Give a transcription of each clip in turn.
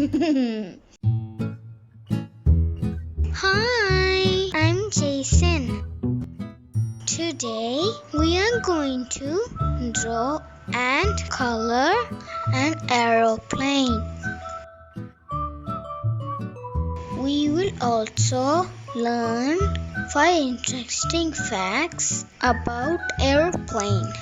Hi, I'm Jason. Today we are going to draw and color an aeroplane. We will also learn 5 interesting facts about aeroplane.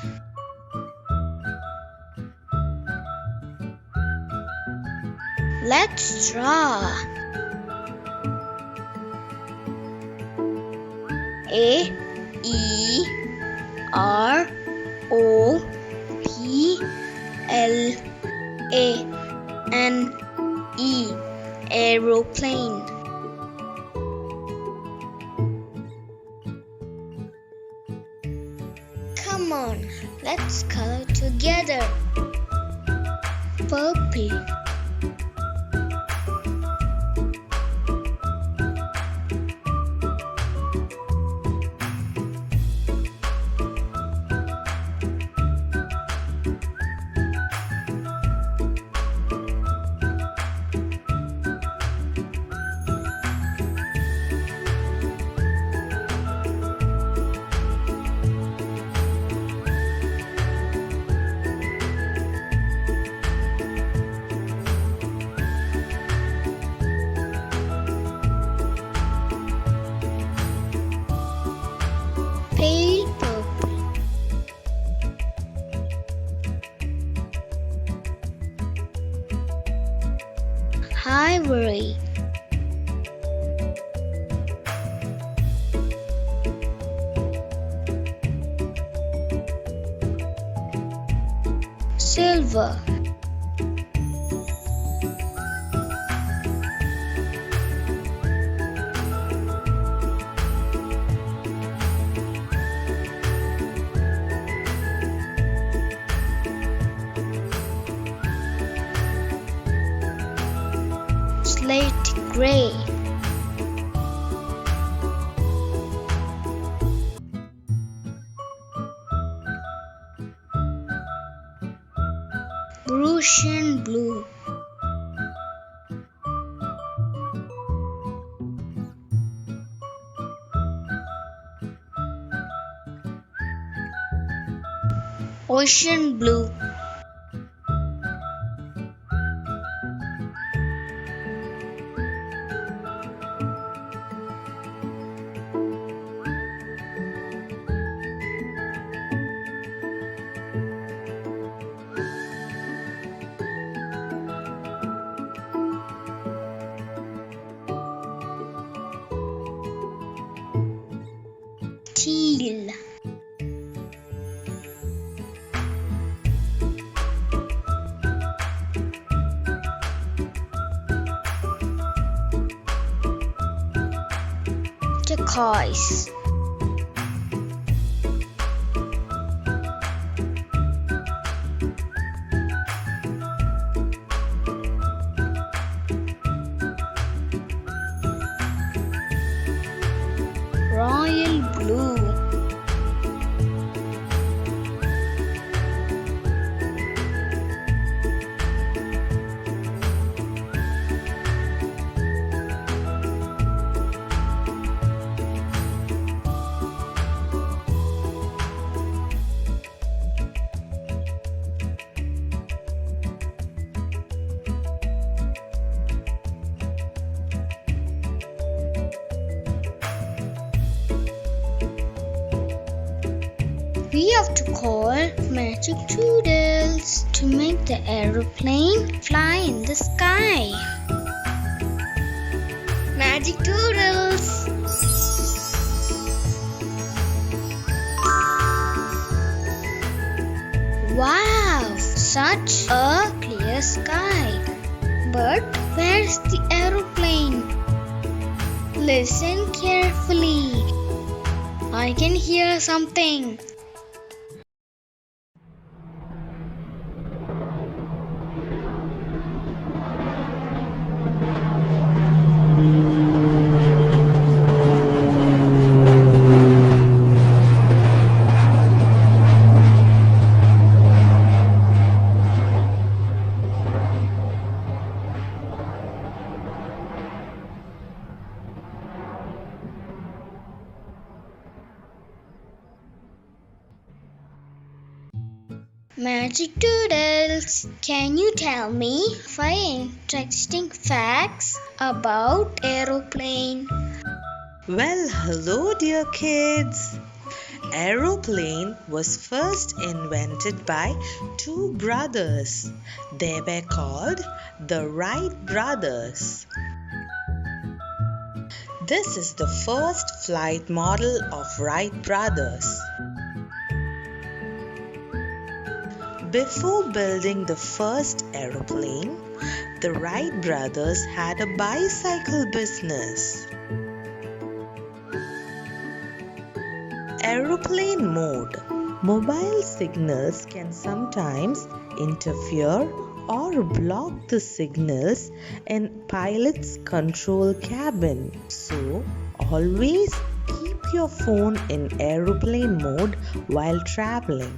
Let's draw. A E R O P L A N E Aeroplane. Come on, let's color together. Purple, pale purple, ivory, silver, slate gray, Russian blue, ocean blue, teal, turquoise, royal blue, we have to call magic doodles to make the aeroplane fly in the sky. Magic doodles! Wow, such a clear sky. But where's the aeroplane? Listen carefully. I can hear something. Magic Doodles, can you tell me 5 interesting facts about aeroplane? Well, hello dear kids. Aeroplane was first invented by two brothers. They were called the Wright brothers. This is the first flight model of Wright brothers. Before building the first aeroplane, the Wright brothers had a bicycle business. Aeroplane mode. Mobile signals can sometimes interfere or block the signals in pilot's control cabin. So, always keep your phone in aeroplane mode while traveling.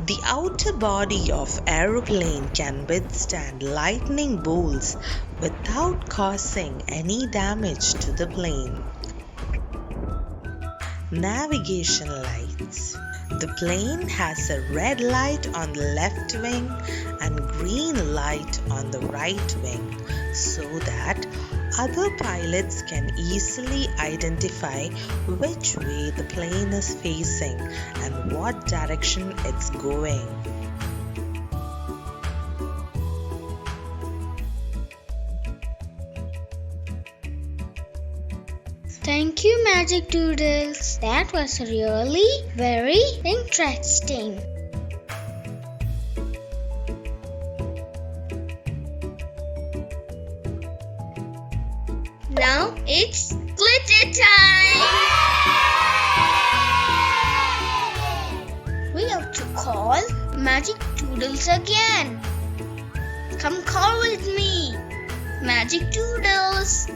The outer body of aeroplane can withstand lightning bolts without causing any damage to the plane. Navigation lights. The plane has a red light on the left wing and green light on the right wing so that other pilots can easily identify which way the plane is facing and what direction it's going. Thank you, Magic Doodles. That was really very interesting. Now it's glitter time! We have to call Magic Doodles again. Come call with me, Magic Doodles.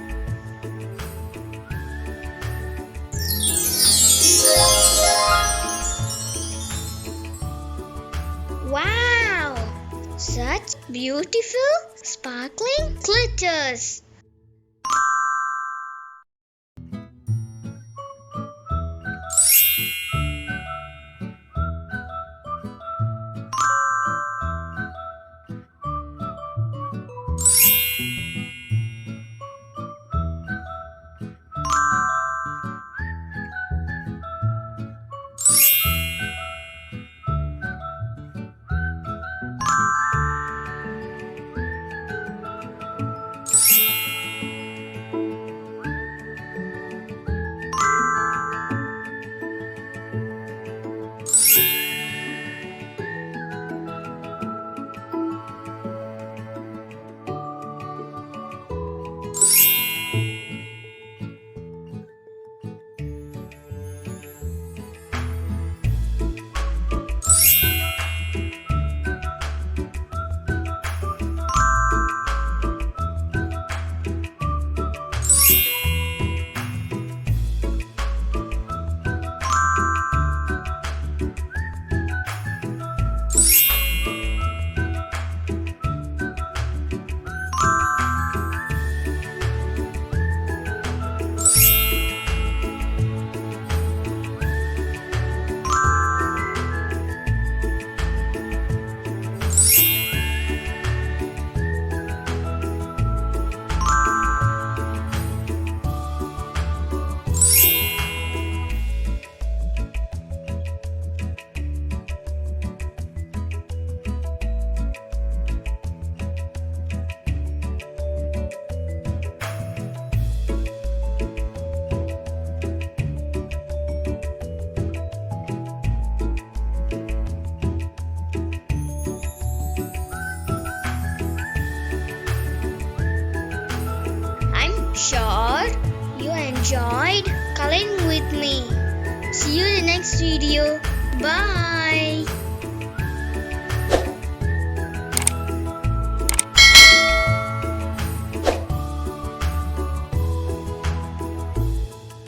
Wow! Such beautiful sparkling glitters! Sure you enjoyed coloring with me. See you in the next video. Bye.